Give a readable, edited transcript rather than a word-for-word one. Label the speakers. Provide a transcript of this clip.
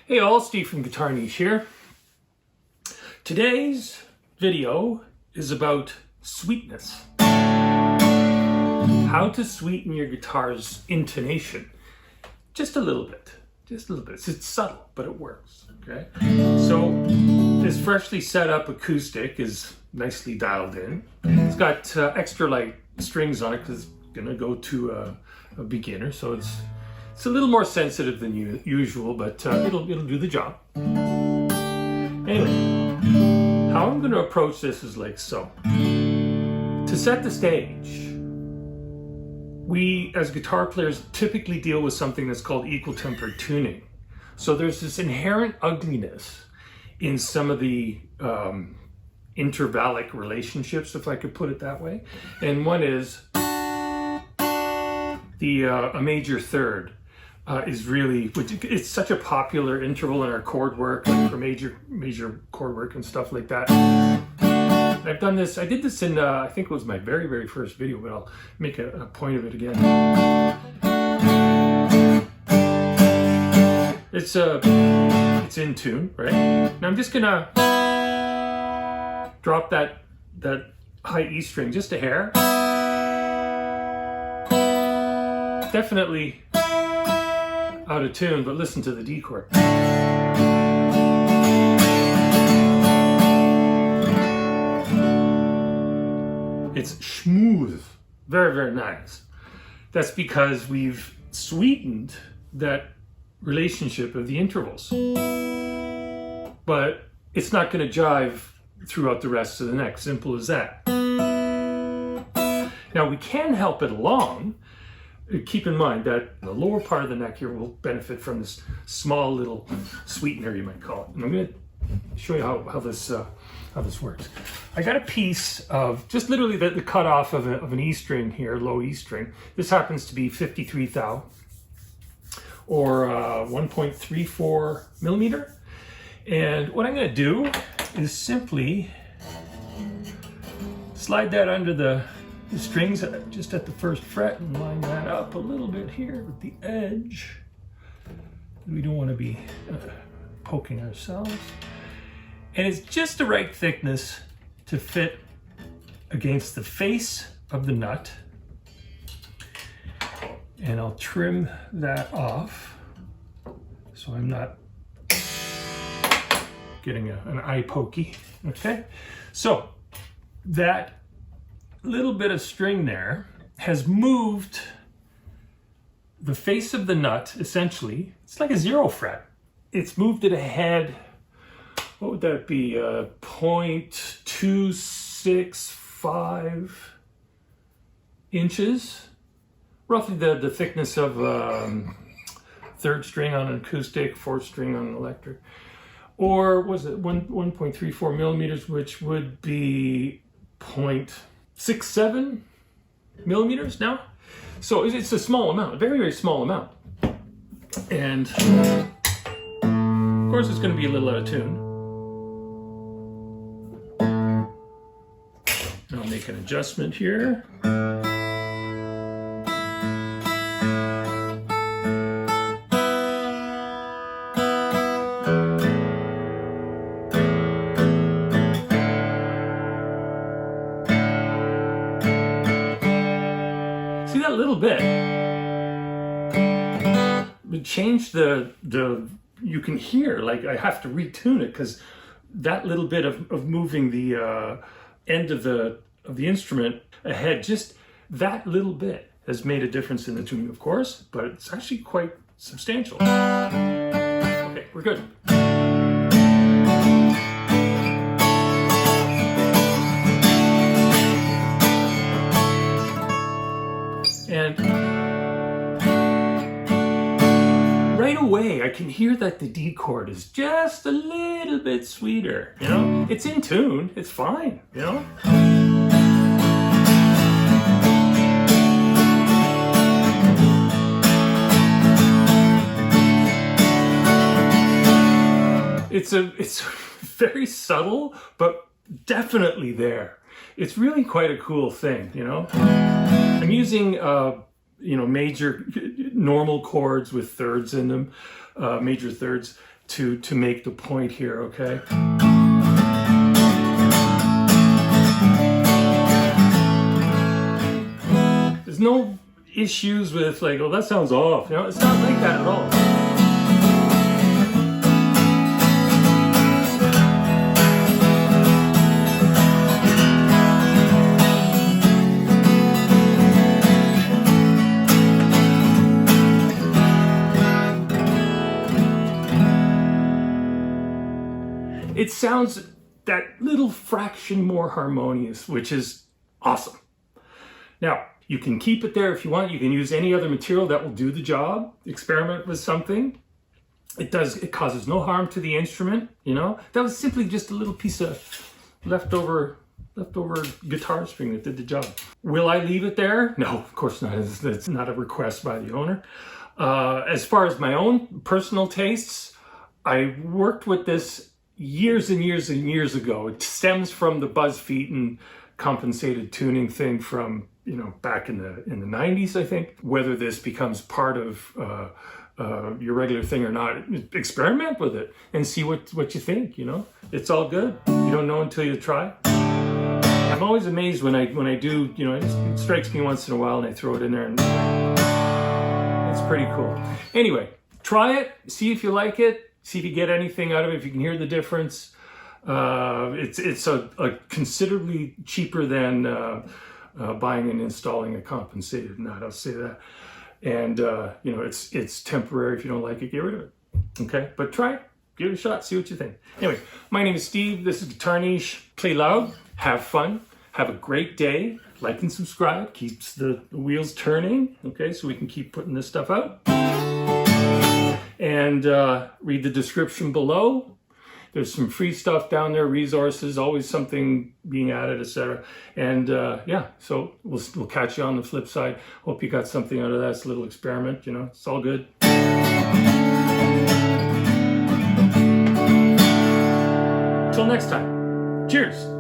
Speaker 1: Hey all, Steve from GuitarNiche here. Today's video is about sweetness. How to sweeten your guitar's intonation. Just a little bit. It's subtle, but it works, okay? So this freshly set up acoustic is nicely dialed in. It's got extra light strings on it because it's gonna go to a beginner, so it's a little more sensitive than usual, but it'll do the job. Anyway, how I'm going to approach this is like so. To set the stage, we as guitar players typically deal with something that's called equal tempered tuning. So there's this inherent ugliness in some of the intervallic relationships, if I could put it that way. And one is a major third. Is really, it's such a popular interval in our chord work, like for major chord work and stuff like that. I've done this, I did this in, I think it was my very first video, but I'll make a point of it again. It's in tune, right? Now I'm just gonna drop that high E string just a hair. Definitely out of tune, but listen to the D chord. It's smooth, very nice. That's because we've sweetened that relationship of the intervals. But it's not going to jive throughout the rest of the neck, simple as that. Now we can help it along. Keep in mind that the lower part of the neck here will benefit from this small little sweetener, you might call it. And I'm going to show you how this works. I got a piece of just literally the cutoff of an E string here, low E string. This happens to be 53 thou or 1.34 millimeter. And what I'm going to do is simply slide that under the strings just at the first fret and line that up a little bit here with the edge. We don't want to be poking ourselves. And it's just the right thickness to fit against the face of the nut. And I'll trim that off so I'm not getting an eye pokey, okay? So that little bit of string there has moved the face of the nut, essentially. It's like a 0 fret. It's moved it ahead, what would that be, 0.265 inches, roughly the thickness of third string on an acoustic, fourth string on an electric. Or was it 1.34 millimeters, which would be 0.67 millimeters now. So it's a small amount, a very small amount. And of course it's going to be a little out of tune. I'll make an adjustment here. See that little bit? It changed the you can hear, like I have to retune it because that little bit of moving the end of the instrument ahead, just that little bit has made a difference in the tuning, of course, but it's actually quite substantial. Okay, we're good. And right away, I can hear that the D chord is just a little bit sweeter, you know? It's in tune, it's fine, you know? It's very subtle, but definitely there. It's really quite a cool thing, you know? I'm using, major normal chords with thirds in them. major thirds to make the point here, okay? There's no issues with like, oh, that sounds off. You know, it's not like that at all. It sounds that little fraction more harmonious, which is awesome. Now, you can keep it there if you want. You can use any other material that will do the job. Experiment with something. It causes no harm to the instrument, you know? That was simply just a little piece of leftover guitar string that did the job. Will I leave it there? No, of course not. It's not a request by the owner. As far as my own personal tastes, I worked with this years and years and years ago. It stems from the Buzz Feeten compensated tuning thing from, you know, back in the 90s, I think. Whether this becomes part of your regular thing or not, experiment with it and see what you think, you know? It's all good. You don't know until you try. I'm always amazed when I do, you know, it strikes me once in a while and I throw it in there and it's pretty cool. Anyway, try it, see if you like it. See if you get anything out of it, if you can hear the difference. It's a considerably cheaper than buying and installing a compensated nut, I'll say that. And you know, it's temporary. If you don't like it, get rid of it. Okay, but try it, give it a shot, see what you think. Anyway, my name is Steve, this is GuitarNiche. Play loud, have fun, have a great day. Like and subscribe, keeps the wheels turning, okay, so we can keep putting this stuff out. And read the description below. There's some free stuff down there, resources, always something being added, etc. And yeah, so we'll catch you on the flip side. Hope you got something out of that. It's a little experiment, you know, it's all good. Till next time, cheers.